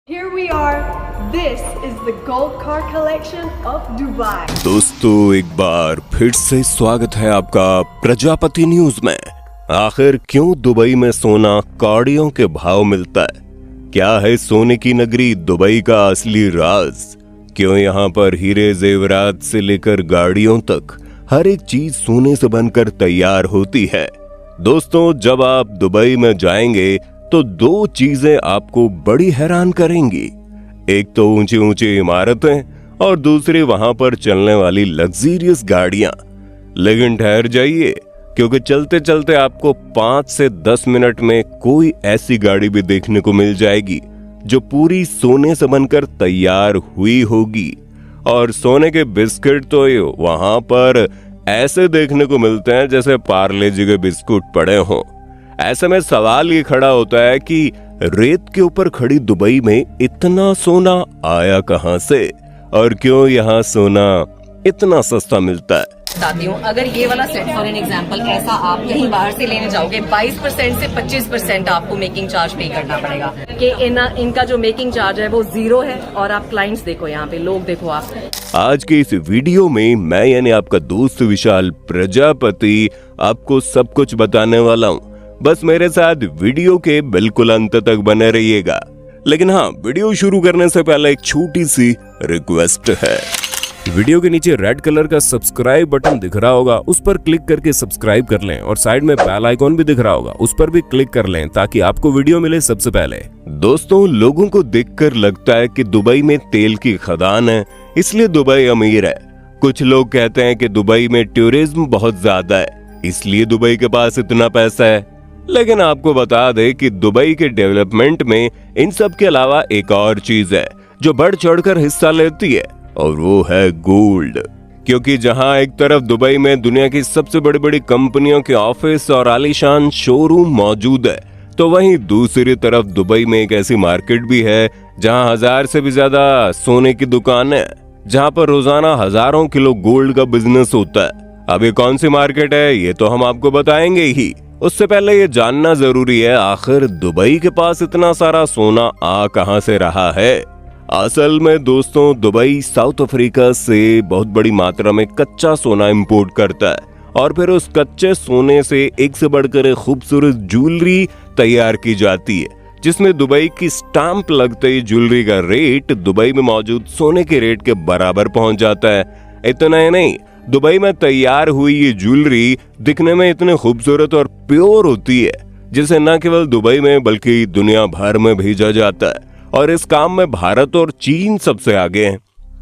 Here we are. This is the gold car collection of Dubai. दोस्तों एक बार फिर से स्वागत है आपका प्रजापति न्यूज में। आखिर क्यों दुबई में सोना कौड़ियों के भाव मिलता है? क्या है सोने की नगरी दुबई का असली राज? क्यों यहाँ पर हीरे जेवरात से लेकर गाड़ियों तक हर एक चीज सोने से बनकर तैयार होती है? दोस्तों जब आप दुबई में जाएंगे तो दो चीजें आपको बड़ी हैरान करेंगी। एक तो ऊंची ऊंची इमारतें और दूसरी वहां पर चलने वाली लग्जरियस गाड़ियां। लेकिन ठहर जाइए, क्योंकि चलते चलते आपको 5 से 10 मिनट में कोई ऐसी गाड़ी भी देखने को मिल जाएगी जो पूरी सोने से बनकर तैयार हुई होगी। और सोने के बिस्किट तो वहां पर ऐसे देखने को मिलते हैं जैसे पार्ले जी के बिस्कुट पड़े हों। ऐसे में सवाल ये खड़ा होता है कि रेत के ऊपर खड़ी दुबई में इतना सोना आया कहां से, और क्यों यहाँ सोना इतना सस्ता मिलता है? बताती हूँ, अगर ये वाला सेट फॉर एन एग्जांपल ऐसा आप कहीं बाहर से लेने जाओगे 22% से 25% आपको मेकिंग चार्ज पे करना पड़ेगा। कि इनका जो मेकिंग चार्ज है वो 0 है। और आप क्लाइंट्स देखो, यहाँ पे लोग देखो आप। आज के इस वीडियो में मैं यानी आपका दोस्त विशाल प्रजापति आपको सब कुछ बताने वाला हूँ। बस मेरे साथ वीडियो के बिल्कुल अंत तक बने रहिएगा। लेकिन हाँ, वीडियो शुरू करने से पहले एक छोटी सी रिक्वेस्ट है। वीडियो के नीचे रेड कलर का सब्सक्राइब बटन दिख रहा होगा, उस पर क्लिक करके सब्सक्राइब कर लें। और साइड में बेल आइकॉन भी दिख रहा होगा, उस पर भी क्लिक कर लें ताकि आपको वीडियो मिले सबसे पहले। दोस्तों लोगों को देखकर लगता है कि दुबई में तेल की खदान है, इसलिए दुबई अमीर है। कुछ लोग कहते हैं कि दुबई में टूरिज्म बहुत ज्यादा है, इसलिए दुबई के पास इतना पैसा है। लेकिन आपको बता दें कि दुबई के डेवलपमेंट में इन सब के अलावा एक और चीज है जो बढ़ चढ़कर हिस्सा लेती है, और वो है गोल्ड। क्योंकि जहां एक तरफ दुबई में दुनिया की सबसे बड़ी बड़ी कंपनियों के ऑफिस और आलीशान शोरूम मौजूद है, तो वहीं दूसरी तरफ दुबई में एक ऐसी मार्केट भी है जहां 1000 से भी ज्यादा सोने की दुकान है, जहां पर रोजाना हजारों किलो गोल्ड का बिजनेस होता है। अब ये कौन सी मार्केट है ये तो हम आपको बताएंगे ही। उससे पहले ये जानना जरूरी है, आखिर दुबई के पास इतना सारा सोना आ कहां से रहा है? असल में दोस्तों दुबई साउथ अफ्रीका से बहुत बड़ी मात्रा में कच्चा सोना इंपोर्ट करता है, और फिर उस कच्चे सोने से एक से बढ़कर एक खूबसूरत ज्वेलरी तैयार की जाती है, जिसमें दुबई की स्टाम्प लगते ही ज्वेलरी का रेट दुबई में मौजूद सोने के रेट के बराबर पहुंच जाता है। इतना ही नहीं, दुबई में तैयार हुई ये ज्वेलरी दिखने में इतने खूबसूरत और प्योर होती है जिसे न केवल दुबई में बल्कि दुनिया भर में भेजा जाता है। और इस काम में भारत और चीन सबसे आगे हैं।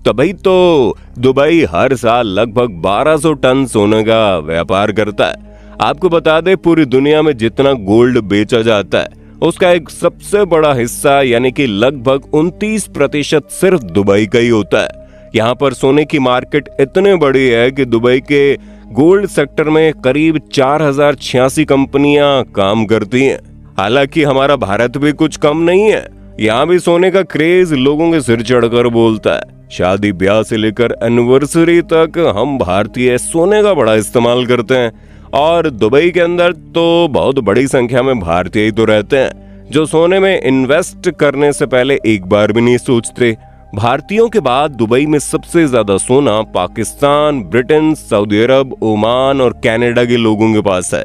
तभी तो दुबई हर साल लगभग 1200 टन सोने का व्यापार करता है। आपको बता दें, पूरी दुनिया में जितना गोल्ड बेचा जाता है उसका एक सबसे बड़ा हिस्सा यानी कि लगभग 29% सिर्फ दुबई का ही होता है। यहाँ पर सोने की मार्केट इतनी बड़ी है कि दुबई के गोल्ड सेक्टर में करीब 4086 कंपनियां काम करती हैं। हालांकि हमारा भारत भी कुछ कम नहीं है, यहाँ भी सोने का क्रेज लोगों के सिर चढ़कर बोलता है। शादी ब्याह से लेकर एनिवर्सरी तक हम भारतीय सोने का बड़ा इस्तेमाल करते हैं, और दुबई के अंदर तो बहुत बड़ी संख्या में भारतीय ही तो रहते हैं जो सोने में इन्वेस्ट करने से पहले एक बार भी नहीं सोचते। भारतीयों के बाद दुबई में सबसे ज्यादा सोना पाकिस्तान, ब्रिटेन, सऊदी अरब, ओमान और कनाडा के लोगों के पास है।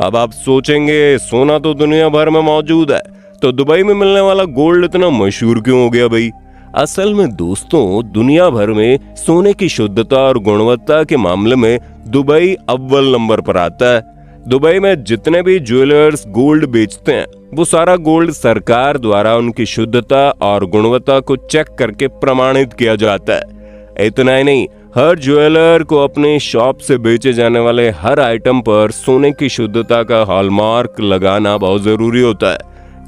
अब आप सोचेंगे सोना तो दुनिया भर में मौजूद है, तो दुबई में मिलने वाला गोल्ड इतना मशहूर क्यों हो गया भाई? असल में दोस्तों दुनिया भर में सोने की शुद्धता और गुणवत्ता के मामले में दुबई अव्वल नंबर पर आता है। दुबई में जितने भी ज्वेलर्स गोल्ड बेचते हैं वो सारा गोल्ड सरकार द्वारा उनकी शुद्धता और गुणवत्ता को चेक करके प्रमाणित किया जाता है। इतना ही नहीं, हर ज्वेलर को अपने शॉप से बेचे जाने वाले हर आइटम पर सोने की शुद्धता का हॉलमार्क लगाना बहुत जरूरी होता है,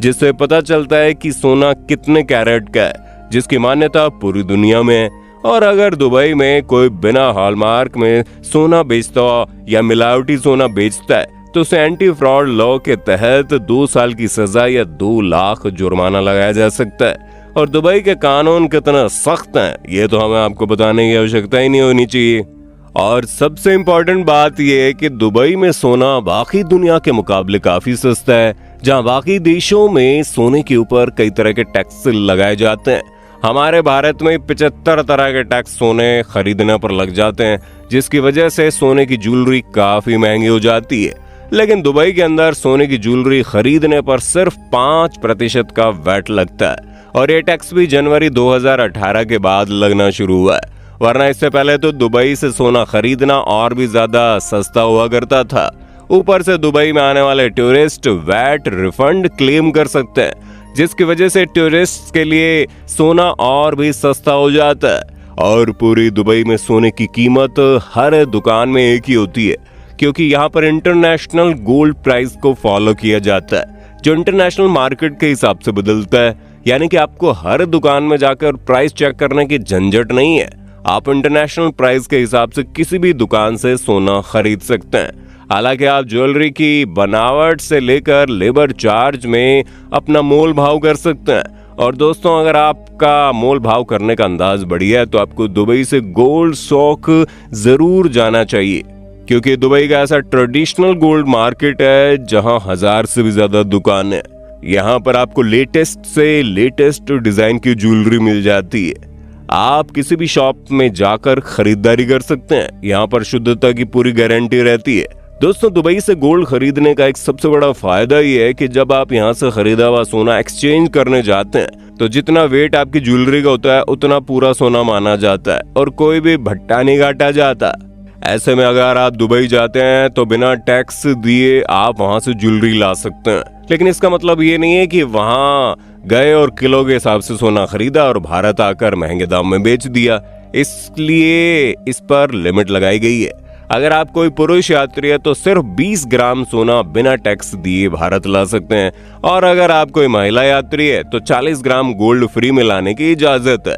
जिससे पता चलता है कि सोना कितने कैरेट का है, जिसकी मान्यता पूरी दुनिया में है। और अगर दुबई में कोई बिना हॉलमार्क में सोना बेचता या मिलावटी सोना बेचता है तो उसे एंटी फ्रॉड लॉ के तहत 2 साल की सजा या 2 लाख जुर्माना लगाया जा सकता है। और दुबई के कानून कितना सख्त हैं ये तो हमें आपको बताने की आवश्यकता ही नहीं होनी चाहिए। और सबसे इम्पोर्टेंट बात यह है कि दुबई में सोना बाकी दुनिया के मुकाबले काफी सस्ता है। जहां बाकी देशों में सोने के ऊपर कई तरह के टैक्स लगाए जाते हैं, हमारे भारत में 75 तरह के टैक्स सोने खरीदने पर लग जाते हैं, जिसकी वजह से सोने की ज्वेलरी काफी महंगी हो जाती है। लेकिन दुबई के अंदर सोने की ज्वेलरी खरीदने पर सिर्फ 5% का वैट लगता है, और ये टैक्स भी जनवरी 2018 के बाद लगना शुरू हुआ है। वरना इससे पहले तो दुबई से सोना खरीदना और भी ज्यादा सस्ता हुआ करता था। ऊपर से दुबई में आने वाले टूरिस्ट वैट रिफंड क्लेम कर सकते हैं, जिसकी वजह से टूरिस्ट के लिए सोना और भी सस्ता हो जाता है। और पूरी दुबई में सोने की कीमत हर दुकान में एक ही होती है, क्योंकि यहाँ पर इंटरनेशनल गोल्ड प्राइस को फॉलो किया जाता है, जो इंटरनेशनल मार्केट के हिसाब से बदलता है। यानी कि आपको हर दुकान में जाकर प्राइस चेक करने की झंझट नहीं है। आप इंटरनेशनल प्राइस के हिसाब से किसी भी दुकान से सोना खरीद सकते हैं। हालांकि आप ज्वेलरी की बनावट से लेकर लेबर चार्ज में अपना मोल भाव कर सकते हैं। और दोस्तों, अगर आपका मोल भाव करने का अंदाज बढ़िया है तो आपको दुबई से गोल्ड शॉक जरूर जाना चाहिए, क्योंकि दुबई का ऐसा ट्रेडिशनल गोल्ड मार्केट है जहां 1000 से भी ज्यादा दुकान है। यहाँ पर आपको लेटेस्ट से लेटेस्ट डिजाइन की ज्वेलरी मिल जाती है। आप किसी भी शॉप में जाकर खरीदारी कर सकते हैं। यहाँ पर शुद्धता की पूरी गारंटी रहती है। दोस्तों, दुबई से गोल्ड खरीदने का एक सबसे बड़ा फायदा ये है कि जब आप यहाँ से खरीदा हुआ सोना एक्सचेंज करने जाते हैं तो जितना वेट आपकी ज्वेलरी का होता है उतना पूरा सोना माना जाता है, और कोई भी भट्टा नहीं काटा जाता। ऐसे में अगर आप दुबई जाते हैं तो बिना टैक्स दिए आप वहां से ज्वेलरी ला सकते हैं। लेकिन इसका मतलब ये नहीं है कि वहां गए और किलो के हिसाब से सोना खरीदा और भारत आकर महंगे दाम में बेच दिया। इसलिए इस पर लिमिट लगाई गई है। अगर आप कोई पुरुष यात्री है तो सिर्फ 20 ग्राम सोना बिना टैक्स दिए भारत ला सकते हैं, और अगर आप कोई महिला यात्री है तो 40 ग्राम गोल्ड फ्री में लाने की इजाजत है।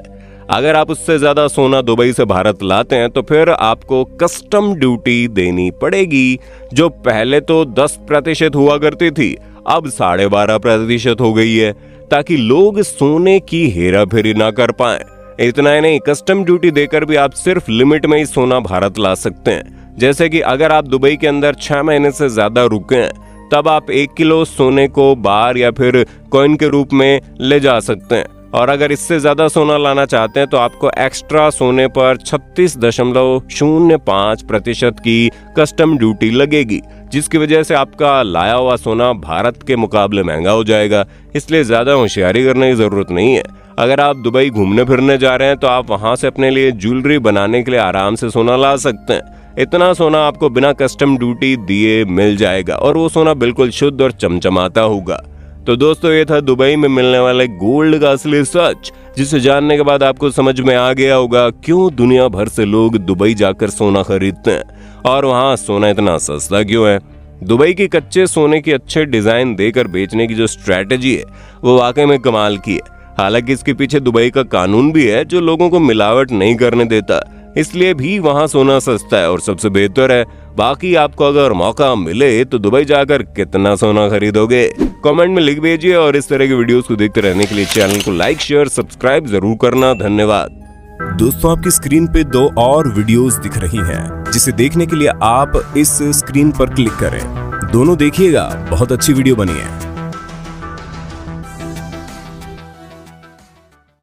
अगर आप उससे ज्यादा सोना दुबई से भारत लाते हैं तो फिर आपको कस्टम ड्यूटी देनी पड़ेगी, जो पहले तो 10% हुआ करती थी, अब 12.5% हो गई है, ताकि लोग सोने की हेरा फेरी ना कर पाएं। इतना ही नहीं, कस्टम ड्यूटी देकर भी आप सिर्फ लिमिट में ही सोना भारत ला सकते हैं। जैसे कि अगर आप दुबई के अंदर 6 महीने से ज्यादा रुके हैं तब आप 1 किलो सोने को बार या फिर कॉइन के रूप में ले जा सकते हैं। और अगर इससे ज्यादा सोना लाना चाहते हैं तो आपको एक्स्ट्रा सोने पर 36.05% की कस्टम ड्यूटी लगेगी, जिसकी वजह से आपका लाया हुआ सोना भारत के मुकाबले महंगा हो जाएगा। इसलिए ज्यादा होशियारी करने की जरूरत नहीं है। अगर आप दुबई घूमने फिरने जा रहे हैं तो आप वहां से अपने लिए ज्वेलरी बनाने के लिए आराम से सोना ला सकते हैं। इतना सोना आपको बिना कस्टम ड्यूटी दिए मिल जाएगा, और वो सोना बिल्कुल शुद्ध और चमचमाता होगा। तो दोस्तों, ये था दुबई में मिलने वाले गोल्ड का असली सच, जिसे जानने के बाद आपको समझ में आ गया होगा क्यों दुनिया भर से लोग दुबई जाकर सोना खरीदते हैं, और वहाँ सोना इतना सस्ता क्यों है। दुबई की कच्चे सोने की अच्छे डिजाइन देकर बेचने की जो स्ट्रैटेजी है वो वाकई में कमाल की है। हालांकि इसके पीछे दुबई का कानून भी है जो लोगों को मिलावट नहीं करने देता, इसलिए भी वहाँ सोना सस्ता है और सबसे बेहतर है। बाकी आपको अगर मौका मिले तो दुबई जाकर कितना सोना खरीदोगे, कमेंट में लिख भेजिए। और इस तरह की वीडियोस को देखते रहने के लिए चैनल को लाइक, शेयर, सब्सक्राइब जरूर करना। धन्यवाद। दोस्तों, आपकी स्क्रीन पे 2 और वीडियोस दिख रही हैं, जिसे देखने के लिए आप इस स्क्रीन पर क्लिक करें। दोनों देखिएगा, बहुत अच्छी वीडियो बनी है।